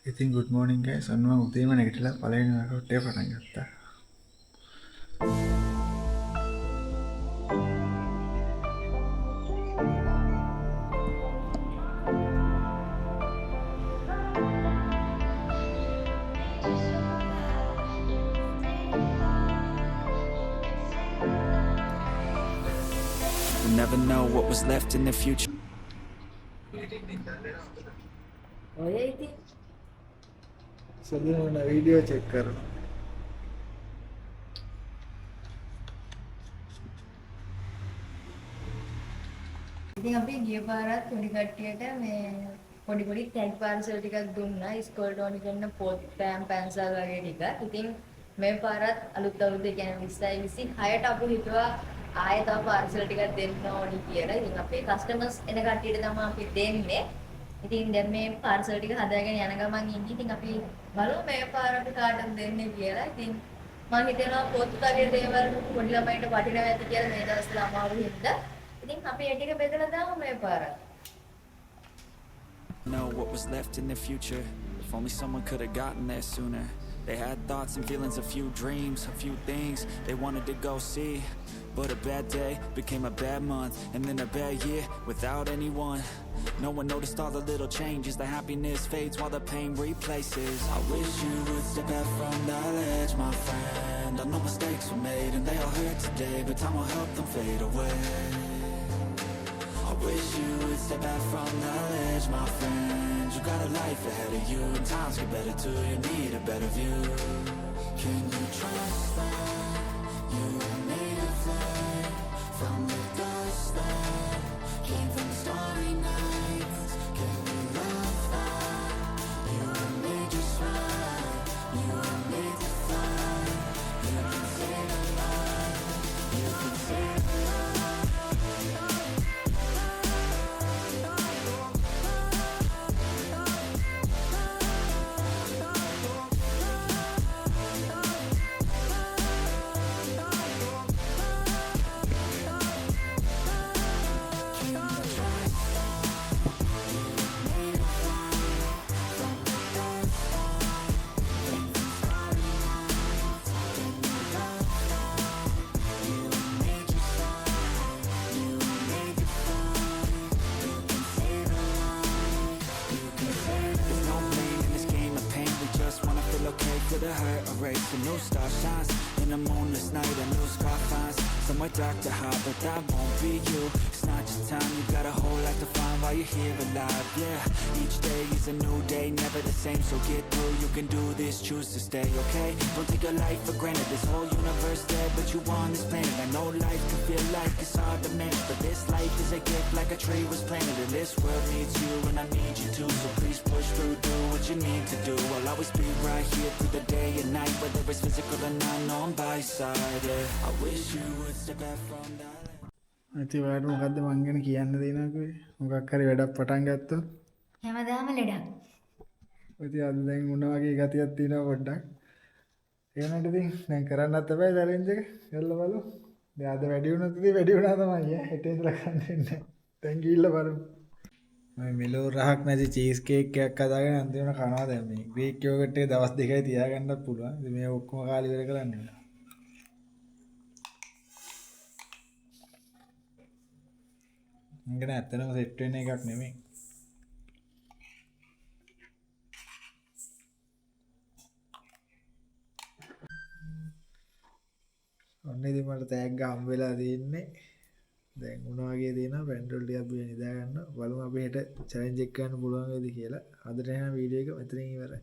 ඉතින් good morning guys. ඔන්න මම උදේම නැගිටලා පළවෙනි workout එක පටන් ගත්තා. You never know what was left in the future. ඔය ඉතින් සදන වීඩියෝ චෙක් කරනවා. ඉතින් අපි ගිය පාරත් පොඩි කට්ටියට මේ පොඩි ටැග් පාර්සල් ටිකක් දුන්නා ඉස්කෝලේට ඕනි කරන පොත් පෑන් පැන්සල් වගේ ටික. ඉතින් මේ පාරත් අලුත් අවුරුද්ද කියන්නේ 20යි 26ට අපි හිතුවා ආයෙ තව පාර්සල් ටිකක් දෙන්න ඕනි කියලා. ඉතින් අපේ කස්ටමර්ස් එන කට්ටියට තමයි අපි දෙන්නේ. ඉතින් දැන් මේ පාර්සල් ටික හදාගෙන යන ගමන් ඉන්නේ. ඉතින් අපි බලමු මේ පාර අපි කාටද දෙන්නේ කියලා. ඉතින් මම හිතනවා පොත් වගේ දේවල් පොඩි ළමයින්ට වටිනවා ඇති කියලා මේ දවස්වල අමාරු හින්දා. ඉතින් අපි ඒ ටික බෙදලා දාමු මේ පාර. Know what was left in the future. If only someone could have gotten there sooner. They had thoughts and feelings, a few dreams, a few things they wanted to go see. But a bad day became a bad month, and then a bad year without anyone. No one noticed all the little changes. The happiness fades while the pain replaces. I wish you would step back from the ledge, my friend. I know mistakes were made and they all hurt today, but time will help them fade away. I wish you would step back from the ledge, my friend. You got a life ahead of you, and times get better too. You need a better view. Can you trust that you were made of flame from the dust that came from starry nights? Can you love that you were made just right? You were made to fly. You can save a life. You can save a life. There's no pain in this game of pain. We just wanna feel okay, feel the hurt erase. A new star shines in a moonless night. A new scar finds somewhere dark to hide, but that won't be you. It's not your time. You got a whole life to find while you're here alive. Yeah, each day is a new day, never the same. So get through. You can do this. Choose to stay. Okay, don't take your life for granted. This whole universe dead, but you on this planet. I know life can feel like it's hard to manage, but this life is a gift, like a tree was planted. And this world needs you, and I need you too. So please push through, do what you need to do. I'll always be right here through the day and night, whether it's physical or not. No, I'm by your side. Yeah, I wish you would step back from that. ඉතින් ඔයාලට මොකද්ද මං ගැන කියන්න දෙනවද? මොකක් හරි වැඩක් පටන් ගත්තොත්. හැමදාම ලෙඩක්. ඉතින් අද දැන් මොන වගේ ගතියක් තියෙනව පොඩ්ඩක්. ඒනට ඉතින් දැන් කරන්නත් බෑ චැලෙන්ජ් එක. යල්ලා බලමු. දැන් අද වැඩි වුණොත් ඉතින් වැඩි වුණා තමයි. හෙට ඉඳලා ගන්න දෙන්නේ. දැන් ගිහිල්ලා බලමු. මම මෙලෝ රහක් නැති චීස් කේක් එකක් හදාගෙන අන්තිමට කනවා දැන් මේ. ග්‍රීක් යෝගට් එක දවස් දෙකයි තියාගන්නත් පුළුවන්. ඉතින් මේ ඔක්කොම කාලේ ඉවර කරන්න වෙනවා. මේක ඇත්තටම සෙට් වෙන එකක් නෙමෙයි. ඔන්න ඉතින් මට තෑග්ග හම්බ වෙලා තියෙන්නේ. දැන් මොන වගේ දෙනවා පැන්ඩෝල් ටිකක් බිය නිදා ගන්න. බලමු අපි හෙට චැලෙන්ජ් එක ගන්න පුළුවන් වේද කියලා. අදට එහෙනම් වීඩියෝ එක මෙතනින් ඉවරයි.